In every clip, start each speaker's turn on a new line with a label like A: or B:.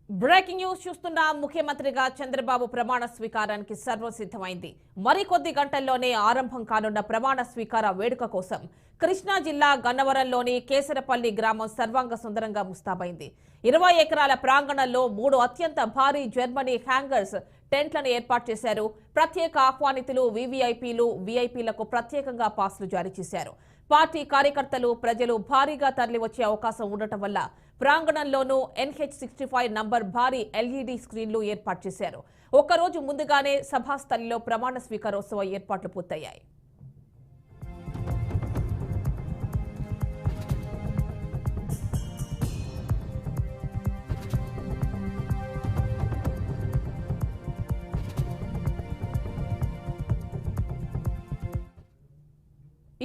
A: Breaking news చూస్తున్న ముఖ్యమంత్రిగా చంద్రబాబు ప్రమాణ స్వీకారానికి సర్వం సిద్ధమైంది. మరికొద్ది గంటల్లోనే ఆరంభం కానున్న ప్రమాణ స్వీకార వేడుక కోసం కృష్ణా జిల్లా గన్నవరంలోని కేసరపల్లి గ్రామం సర్వాంగ సుందరంగా ముస్తాబైంది. 20 ఎకరాల ప్రాంగణంలో 3 అత్యంత భారీ జర్మనీ హ్యాంగర్స్ టెంట్లను ఏర్పాటు చేశారు. ప్రత్యేక ఆహ్వానితులు వీవీఐపీలు వీఐపీలకు ప్రత్యేకంగా పాస్లు జారీ చేశారు. పార్టీ కార్యకర్తలు ప్రజలు భారీగా తరలివచ్చే అవకాశం ఉండటం వల్ల ప్రాంగణంలోనూ NH65 నంబర్ భారీ ఎల్ఈడీ స్క్రీన్లు ఏర్పాటు చేశారు. ఒక్కరోజు ముందుగానే సభాస్థలిలో ప్రమాణ స్వీకారోత్సవ ఏర్పాట్లు పూర్తయ్యాయి.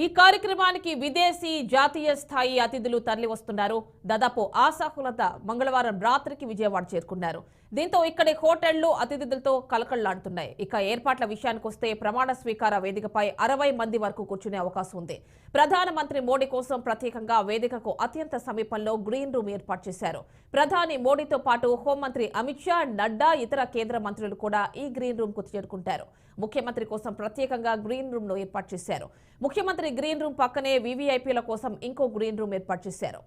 A: ఈ కార్యక్రమానికి విదేశీ జాతీయ స్థాయి అతిథులు తరలివస్తున్నారు. దాదాపు ఆశాకులత మంగళవారం రాత్రికి విజయవాడ చేరుకున్నారు. దీంతో ఇక్కడి హోటళ్లు అతిథులతో కలకళ్లాడుతున్నాయి. ఇక ఏర్పాట్ల విషయానికి వస్తే ప్రమాణ స్వీకార వేదికపై 60 మంది వరకు కూర్చునే అవకాశం ఉంది. ప్రధానమంత్రి మోడీ కోసం ప్రత్యేకంగా వేదికకు అత్యంత సమీపంలో గ్రీన్ రూమ్ ఏర్పాటు చేశారు. ప్రధాని మోడీతో పాటు హోంమంత్రి అమిత్ షా, నడ్డా, ఇతర కేంద్ర మంత్రులు కూడా ఈ గ్రీన్ రూమ్ కు చేరుకుంటారు. ముఖ్యమంత్రి కోసం ప్రత్యేకంగా గ్రీన్ రూమ్ ను ఏర్పాటు చేశారు. ముఖ్యమంత్రి గ్రీన్ రూమ్ పక్కనే వీవీఐపీల కోసం ఇంకో గ్రీన్ రూమ్ ఏర్పాటు చేశారు.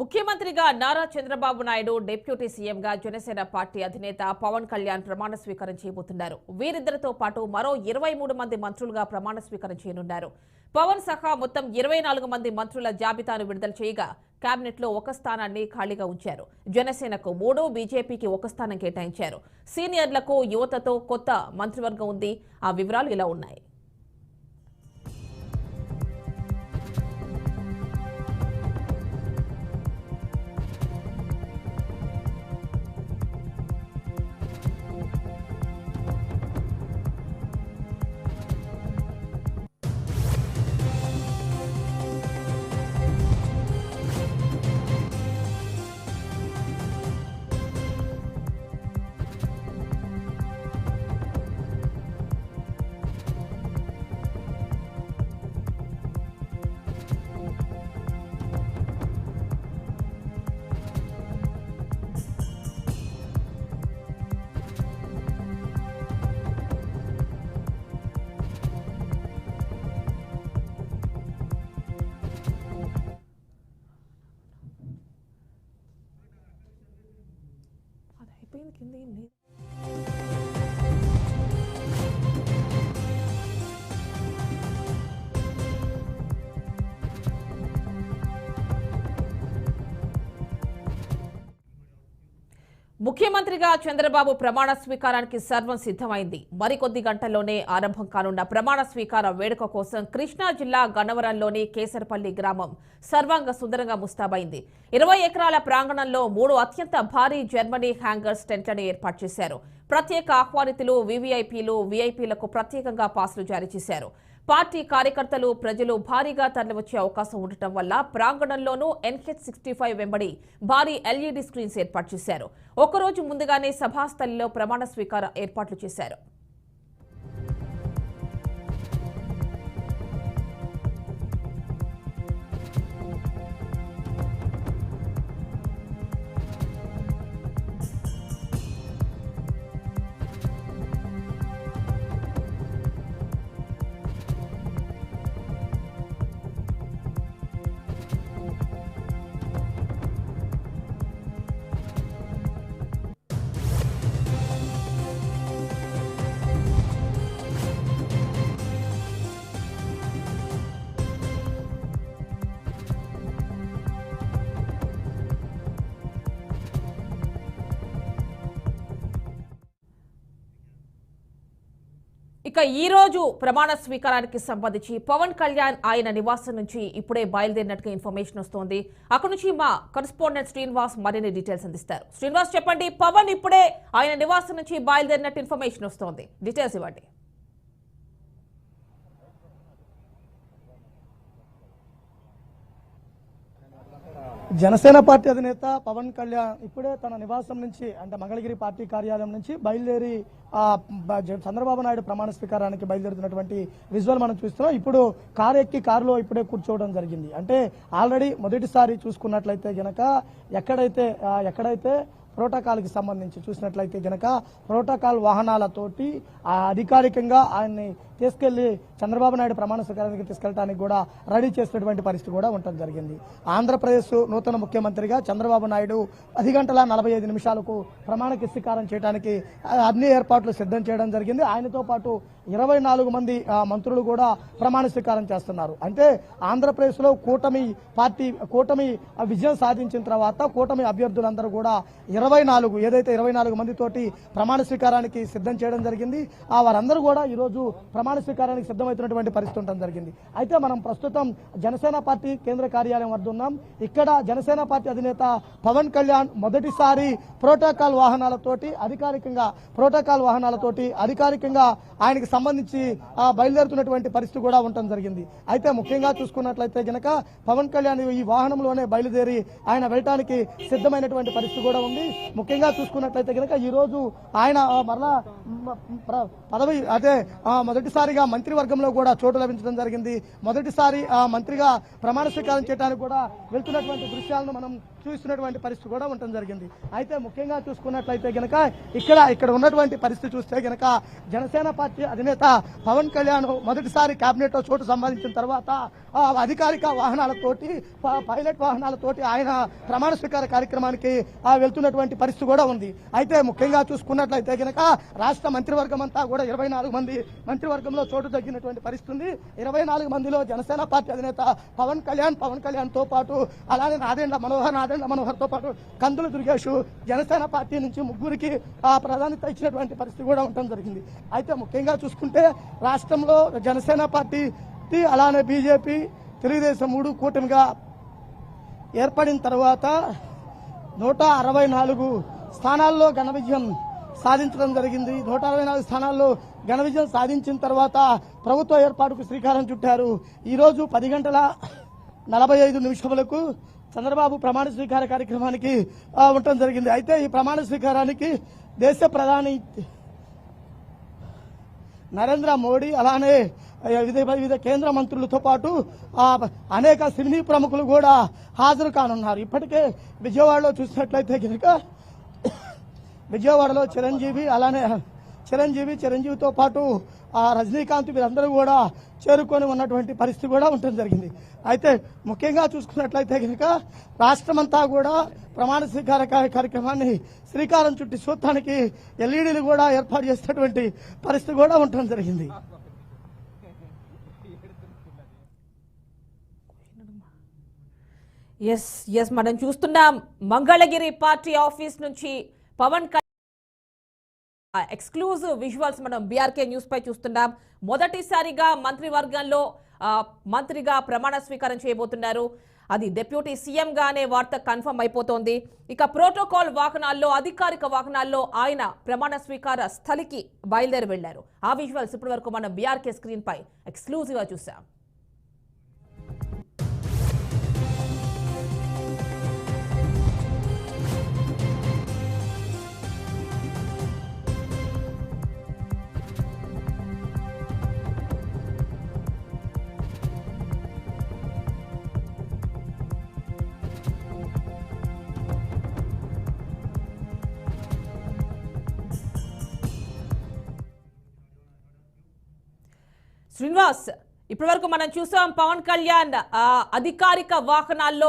A: ముఖ్యమంత్రిగా నారా చంద్రబాబు నాయుడు, డిప్యూటీ సీఎంగా జనసేన పార్టీ అధినేత పవన్ కళ్యాణ్ ప్రమాణ స్వీకారం చేయబోతున్నారు. వీరిద్దరితో పాటు మరో 23 మంది మంత్రులుగా ప్రమాణ స్వీకారం చేయనున్నారు. పవన్ సహా మొత్తం 24 మంది మంత్రుల జాబితాను విడుదల చేయగా కేబినెట్ లో ఒక స్థానాన్ని ఖాళీగా ఉంచారు. జనసేనకు 3, బీజేపీకి ఒక స్థానం కేటాయించారు. సీనియర్లకు యువతతో కొత్త మంత్రివర్గం ఉంది. ఆ వివరాలు ఇలా ఉన్నాయి. ముఖ్యమంత్రిగా చంద్రబాబు ప్రమాణ స్వీకారానికి సర్వం సిద్ధమైంది. మరికొద్ది గంటల్లోనే ఆరంభం కానున్న ప్రమాణ స్వీకార వేడుక కోసం కృష్ణా జిల్లా గన్నవరంలోని కేసరపల్లి గ్రామం సర్వాంగ సుందరంగా ముస్తాబైంది. 20 ఎకరాల ప్రాంగణంలో 3 అత్యంత భారీ జర్మనీ హ్యాంగర్స్ టెంట్లను ఏర్పాటు చేశారు. ప్రత్యేక ఆహ్వానితులు వీవీఐపీలు వీఐపీలకు ప్రత్యేకంగా పాస్లు జారీ చేశారు. పార్టీ కార్యకర్తలు ప్రజలు భారీగా తరలివచ్చే అవకాశం ఉండటం వల్ల ప్రాంగణంలోనూ NH65 వెంబడి భారీ ఎల్ఈడీ స్క్రీన్స్ ఏర్పాటు చేశారు. ఒకరోజు ముందుగానే సభాస్థలిలో ప్రమాణ స్వీకార ఏర్పాట్లు చేశారు. ఇక ఈ రోజు ప్రమాణ స్వీకారానికి సంబంధించి పవన్ కళ్యాణ్ ఆయన నివాసం నుంచి ఇప్పుడే బయలుదేరినట్టుగా ఇన్ఫర్మేషన్ వస్తోంది. అక్కడ నుంచి మా కరెస్పాండెంట్ శ్రీనివాస్ మరిన్ని డీటెయిల్స్ అందిస్తారు. శ్రీనివాస్ చెప్పండి, పవన్ ఇప్పుడే ఆయన నివాసం నుంచి బయలుదేరినట్టు ఇన్ఫర్మేషన్ వస్తోంది, డీటెయిల్స్ ఇవ్వండి.
B: జనసేన పార్టీ అధినేత పవన్ కళ్యాణ్ ఇప్పుడే తన నివాసం నుంచి అంటే మంగళగిరి పార్టీ కార్యాలయం నుంచి బయలుదేరి చంద్రబాబు నాయుడు ప్రమాణ స్వీకారానికి బయలుదేరుతున్నటువంటి విజువల్ మనం చూస్తున్నాం. ఇప్పుడు కారు ఎక్కి కారులో ఇప్పుడే కూర్చోవడం జరిగింది. అంటే ఆల్రెడీ మొదటిసారి చూసుకున్నట్లయితే గనక ఎక్కడైతే ప్రోటోకాల్కి సంబంధించి చూసినట్లయితే గనక ప్రోటోకాల్ వాహనాలతోటి అధికారికంగా ఆయన్ని తీసుకెళ్లి చంద్రబాబు నాయుడు ప్రమాణ స్వీకారానికి తీసుకెళ్ళడానికి కూడా రెడీ చేసినటువంటి పరిస్థితి కూడా ఉండటం జరిగింది. ఆంధ్రప్రదేశ్ నూతన ముఖ్యమంత్రిగా చంద్రబాబు నాయుడు 10 గంటల 45 నిమిషాలకు ప్రమాణ స్వీకారం చేయడానికి అన్ని ఏర్పాట్లు సిద్ధం చేయడం జరిగింది. ఆయనతో పాటు 24 మంది మంత్రులు కూడా ప్రమాణ స్వీకారం చేస్తున్నారు. అంటే ఆంధ్రప్రదేశ్ లో కూటమి విజయం సాధించిన తర్వాత కూటమి అభ్యర్థులందరూ కూడా 24 మందితోటి ప్రమాణ స్వీకారానికి సిద్ధం చేయడం జరిగింది. వారందరూ కూడా ఈ రోజు ప్రమాణ స్వీకారానికి సిద్ధమవుతున్నటువంటి పరిస్థితి ఉండడం జరిగింది. అయితే మనం ప్రస్తుతం జనసేన పార్టీ కేంద్ర కార్యాలయం వద్ద ఉన్నాం. ఇక్కడ జనసేన పార్టీ అధినేత పవన్ కళ్యాణ్ మొదటిసారి ప్రోటోకాల్ వాహనాలతోటి అధికారికంగా ఆయనకి సంబంధించి బయలుదేరుతున్నటువంటి పరిస్థితి కూడా ఉండటం జరిగింది. అయితే ముఖ్యంగా చూసుకున్నట్లయితే గనక పవన్ కళ్యాణ్ ఈ వాహనంలోనే బయలుదేరి ఆయన వెళ్ళటానికి సిద్ధమైనటువంటి పరిస్థితి కూడా ఉంది. ముఖ్యంగా చూసుకున్నట్లయితే గనక ఈ రోజు ఆయన మరలా పదవి మొదటిసారిగా మంత్రివర్గంలో కూడా చోటు లభించడం జరిగింది. మొదటిసారి మంత్రిగా ప్రమాణ స్వీకారం చేయడానికి కూడా వెళ్తున్నటువంటి దృశ్యాలను మనం చూస్తున్నటువంటి పరిస్థితి కూడా ఉండటం జరిగింది. అయితే ముఖ్యంగా చూసుకున్నట్లయితే గనక ఇక్కడ ఉన్నటువంటి పరిస్థితి చూస్తే గనక జనసేన పార్టీ అధినేత పవన్ కళ్యాణ్ మొదటిసారి కేబినెట్ లో చోటు సంపాదించిన తర్వాత అధికారిక వాహనాలతోటి పైలట్ వాహనాలతోటి ఆయన ప్రమాణ స్వీకార కార్యక్రమానికి వెళ్తున్నటువంటి పరిస్థితి కూడా ఉంది. అయితే ముఖ్యంగా చూసుకున్నట్లయితే గనక రాష్ట్ర మంత్రివర్గం అంతా కూడా 24 మంది మంత్రివర్గంలో చోటు తగ్గినటువంటి పరిస్థితి ఉంది. 24 మందిలో జనసేన పార్టీ అధినేత పవన్ కళ్యాణ్ తో పాటు అలానే నాదెండ్ల మనోహర్ తో పాటు కందుల దుర్గేష్ జనసేన పార్టీ నుంచి 3కి ప్రాధాన్యత ఇచ్చినటువంటి పరిస్థితి కూడా ఉండటం జరిగింది. అయితే ముఖ్యంగా చూసుకుంటే రాష్ట్రంలో జనసేన పార్టీ అలానే బీజేపీ తెలుగుదేశం 3 కూటమిగా ఏర్పడిన తర్వాత 164 స్థానాల్లో ఘన విజయం సాధించడం జరిగింది. 164 స్థానాల్లో ఘన విజయం సాధించిన తర్వాత ప్రభుత్వ ఏర్పాటుకు శ్రీకారం చుట్టారు. ఈరోజు 10 గంటల 45 నిమిషములకు చంద్రబాబు ప్రమాణ స్వీకార కార్యక్రమానికి ఉండటం జరిగింది. అయితే ఈ ప్రమాణ స్వీకారానికి దేశ ప్రధాని నరేంద్ర మోడీ అలానే వివిధ కేంద్ర మంత్రులతో పాటు అనేక సినీ ప్రముఖులు కూడా హాజరు కానున్నారు. ఇప్పటికే విజయవాడలో చూసినట్లయితే కనుక విజయవాడలో చిరంజీవితో పాటు రజనీకాంత్ వీరందరూ కూడా చేరుకొని ఉన్నటువంటి పరిస్థితి కూడా ఉండటం జరిగింది. అయితే ముఖ్యంగా చూసుకున్నట్లయితే కనుక రాష్ట్రమంతా కూడా ప్రమాణ స్వీకార కార్యక్రమాన్ని శ్రీకారం చుట్టి చూడటానికి ఎల్ఈడీలు కూడా ఏర్పాటు చేసినటువంటి పరిస్థితి కూడా ఉండటం జరిగింది.
A: ఎస్ మనం చూస్తున్నాం మంగళగిరి పార్టీ ఆఫీస్ నుంచి పవన్ ఎక్స్క్లూజివ్ విజువల్స్ మనం బీఆర్కే న్యూస్ పై చూస్తున్నాం. మొదటిసారిగా మంత్రివర్గంలో మంత్రిగా ప్రమాణ స్వీకారం చేయబోతున్నారు. అది డిప్యూటీ సీఎం గానే వార్త కన్ఫర్మ్ అయిపోతోంది. ఇక ప్రోటోకాల్ వాహనాల్లో అధికారిక వాహనాల్లో ఆయన ప్రమాణ స్వీకార స్థలికి బయలుదేరి వెళ్లారు. ఆ విజువల్స్ ఇప్పటి వరకు మనం బీఆర్కే స్క్రీన్ పై ఎక్స్క్లూజివ్ గా చూసాం. శ్రీనివాస్, ఇప్పటి వరకు మనం చూసాం పవన్ కళ్యాణ్ అధికారిక వాహనాల్లో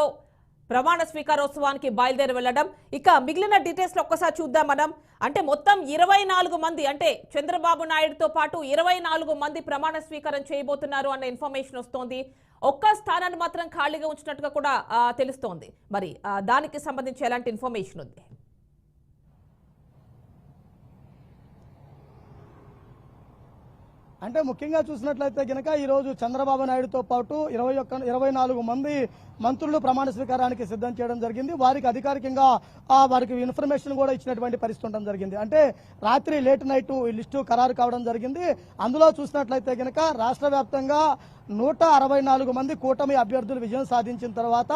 A: ప్రమాణ స్వీకారోత్సవానికి బయలుదేరి వెళ్లడం. ఇక మిగిలిన డీటెయిల్స్ లో ఒక్కసారి చూద్దాం మనం. అంటే మొత్తం 24 మంది, అంటే చంద్రబాబు నాయుడుతో పాటు 24 మంది ప్రమాణ స్వీకారం చేయబోతున్నారు అన్న ఇన్ఫర్మేషన్ వస్తోంది. ఒక్క స్థానాన్ని మాత్రం ఖాళీగా ఉంచినట్టుగా కూడా తెలుస్తోంది. మరి దానికి సంబంధించి ఎలాంటి ఇన్ఫర్మేషన్ ఉంది?
B: అంటే ముఖ్యంగా చూసినట్లయితే గనక ఈ రోజు చంద్రబాబు నాయుడుతో పాటు 24 మంది మంత్రులు ప్రమాణ స్వీకారానికి సిద్ధం చేయడం జరిగింది. వారికి అధికారికంగా వారికి ఇన్ఫర్మేషన్ కూడా ఇచ్చినటువంటి పరిస్థితి ఉండడం జరిగింది. అంటే రాత్రి లేట్ నైట్ ఈ లిస్టు ఖరారు కావడం జరిగింది. అందులో చూసినట్లయితే గనక రాష్ట్ర వ్యాప్తంగా 164 మంది కూటమి అభ్యర్థులు విజయం సాధించిన తర్వాత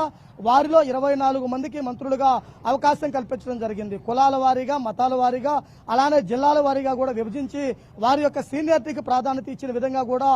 B: వారిలో 24 మందికి మంత్రులుగా అవకాశం కల్పించడం జరిగింది. కులాల వారీగా, మతాల వారీగా, అలానే జిల్లాల వారీగా కూడా విభజించి వారి యొక్క సీనియారిటీకి ప్రాధాన్యత ఇచ్చిన విధంగా కూడా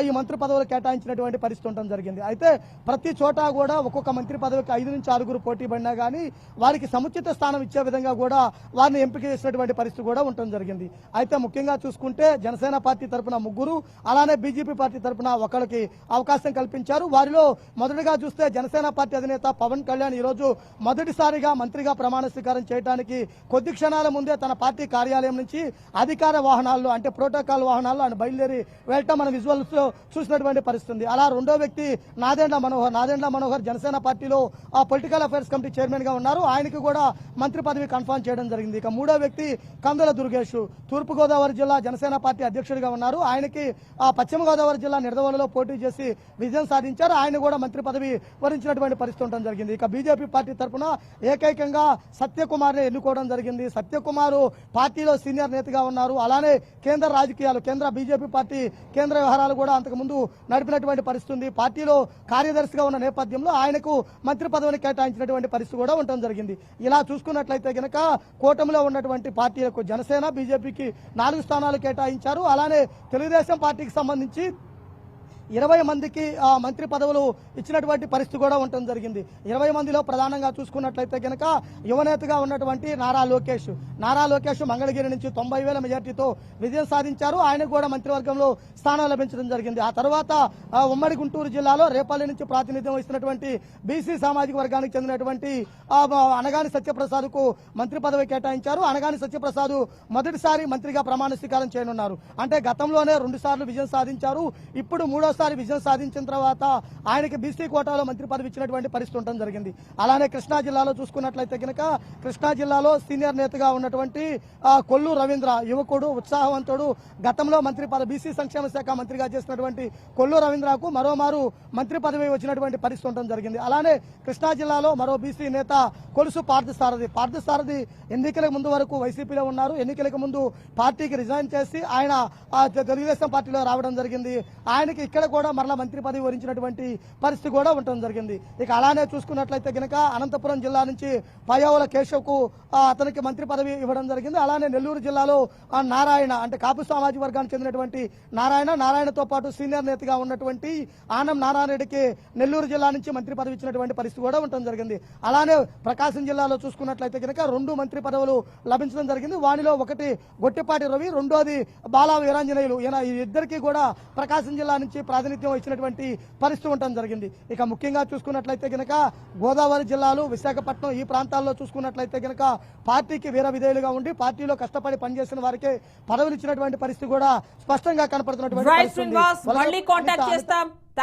B: ఈ మంత్రి పదవులు కేటాయించినటువంటి పరిస్థితి ఉండడం జరిగింది. అయితే ప్రతి చోట కూడా ఒక్కొక్క మంత్రి పదవికి 5 నుంచి 6 పోటీ పడినా కానీ వారికి సముచిత స్థానం ఇచ్చే విధంగా కూడా వారిని ఎంపిక చేసినటువంటి పరిస్థితి కూడా ఉండడం జరిగింది. అయితే ముఖ్యంగా చూసుకుంటే జనసేన పార్టీ తరఫున 3, అలానే బీజేపీ పార్టీ తరఫున ఒకరికి అవకాశం కల్పించారు. వారిలో మొదటిగా చూస్తే జనసేన పార్టీ అధినేత పవన్ కళ్యాణ్ ఈ రోజు మొదటిసారిగా మంత్రిగా ప్రమాణ స్వీకారం చేయడానికి కొద్ది క్షణాల ముందే తన పార్టీ కార్యాలయం నుంచి అధికార వాహనాల్లో అంటే ప్రోటోకాల్ వాహనాల్లో ఆయన బయలుదేరి వెళ్ళటం మన విజువల్స్ చూసినటువంటి పరిస్థితి. అలా రెండో వ్యక్తి నాదెండ్ల మనోహర్ జనసేన పార్టీలో పొలిటికల్ అఫైర్స్ కమిటీ చైర్మన్ గా ఉన్నారు. ఆయనకి కూడా మంత్రి పదవి కన్ఫర్మ్ చేయడం జరిగింది. ఇక మూడో వ్యక్తి కందుల దుర్గేష్ తూర్పుగోదావరి జిల్లా జనసేన పార్టీ అధ్యక్షుడిగా ఉన్నారు. ఆయనకి పశ్చిమ గోదావరి జిల్లా నిడదవోలులో పోటీ చేసి విజయం సాధించారు. ఆయన కూడా మంత్రి పదవి వరించినటువంటి పరిస్థితి ఉండడం జరిగింది. ఇక బీజేపీ పార్టీ తరఫున ఏకైకంగా సత్యకుమార్ ని ఎన్నుకోవడం జరిగింది. సత్యకుమార్ పార్టీలో సీనియర్ నేతగా ఉన్నారు. అలానే కేంద్ర రాజకీయాలు, కేంద్ర బీజేపీ పార్టీ కేంద్ర వ్యవహారాలు కూడా అంతకుముందు నడిపినటువంటి పరిస్థితి ఉంది. పార్టీలో కార్యదర్శిగా ఉన్న నేపథ్యంలో ఆయనకు మంత్రి పదవిని కేటాయించినటువంటి పరిస్థితి కూడా ఉండడం జరిగింది. ఇలా చూసుకున్నట్లయితే గనక కూటమిలో ఉన్నటువంటి పార్టీలకు జనసేన, బీజేపీకి 4 స్థానాలు కేటాయించారు. అలానే తెలుగుదేశం పార్టీకి సంబంధించి 20 మందికి మంత్రి పదవులు ఇచ్చినటువంటి పరిస్థితి కూడా ఉండటం జరిగింది. 20 మందిలో ప్రధానంగా చూసుకున్నట్లయితే కనుక యువనేతగా ఉన్నటువంటి నారా లోకేష్ మంగళగిరి నుంచి 90,000 మెజార్టీతో విజయం సాధించారు. ఆయనకు కూడా మంత్రివర్గంలో స్థానం లభించడం జరిగింది. ఆ తర్వాత ఉమ్మడి గుంటూరు జిల్లాలో రేపల్లి నుంచి ప్రాతినిధ్యం వహిస్తున్నటువంటి బీసీ సామాజిక వర్గానికి చెందినటువంటి అనగాని సత్యప్రసాద్ కు మంత్రి పదవి కేటాయించారు. అనగాని సత్యప్రసాద్ మొదటిసారి మంత్రిగా ప్రమాణ స్వీకారం చేయనున్నారు. అంటే గతంలోనే 2 సార్లు విజయం సాధించారు. ఇప్పుడు 3వ విజయం సాధించిన తర్వాత ఆయనకి బీసీ కోటాలో మంత్రి పదవి ఇచ్చినటువంటి పరిస్థితి ఉండడం జరిగింది. అలానే కృష్ణా జిల్లాలో చూసుకున్నట్లయితే కనుక కృష్ణా జిల్లాలో సీనియర్ నేతగా ఉన్నటువంటి కొల్లు రవీంద్ర, యువకుడు, ఉత్సాహవంతుడు, గతంలో మంత్రి పదవి బీసీ సంక్షేమ శాఖ మంత్రిగా చేసినటువంటి కొల్లు రవీంద్రకు మరోమారు మంత్రి పదవి వచ్చినటువంటి పరిస్థితి ఉండడం జరిగింది. అలానే కృష్ణా జిల్లాలో మరో బీసీ నేత కొలుసు పార్థసారథి ఎన్నికలకు ముందు వరకు వైసీపీలో ఉన్నారు. ఎన్నికలకు ముందు పార్టీకి రిజైన్ చేసి ఆయన తెలుగుదేశం పార్టీలో రావడం జరిగింది. ఆయనకి ఇక్కడ కూడా మరలా మంత్రి పదవి వరించినటువంటి పరిస్థితి కూడా ఉండడం జరిగింది. ఇక అలానే చూసుకున్నట్లయితే గనక అనంతపురం జిల్లా నుంచి పయ్యావుల కేశవ్ కు అతనికి మంత్రి పదవి ఇవ్వడం జరిగింది. అలానే నెల్లూరు జిల్లాలో నారాయణ అంటే కాపు సామాజిక వర్గానికి చెందినటువంటి నారాయణతో పాటు సీనియర్ నేతగా ఉన్నటువంటి ఆనం నారాయణ రెడ్డికి నెల్లూరు జిల్లా నుంచి మంత్రి పదవి ఇచ్చినటువంటి పరిస్థితి కూడా ఉండడం జరిగింది. అలానే ప్రకాశం జిల్లాలో చూసుకున్నట్లయితే కనుక 2 మంత్రి పదవులు లభించడం జరిగింది. వానిలో ఒకటి గొట్టిపాటి రవి, రెండోది బాలా వీరాంజనేయులు. ఈ ఇద్దరికి కూడా ప్రకాశం జిల్లా నుంచి ప్రాతినిధ్యం ఇచ్చినటువంటి పరిస్థితి ఉండడం జరిగింది. ఇక ముఖ్యంగా చూసుకున్నట్లయితే గనక గోదావరి జిల్లాలు, విశాఖపట్నం ఈ ప్రాంతాల్లో చూసుకున్నట్లయితే గనక పార్టీకి వీర విధేయులుగా ఉండి పార్టీలో కష్టపడి పనిచేసిన వారికి పదవులు ఇచ్చినటువంటి పరిస్థితి కూడా స్పష్టంగా కనపడుతున్నటువంటి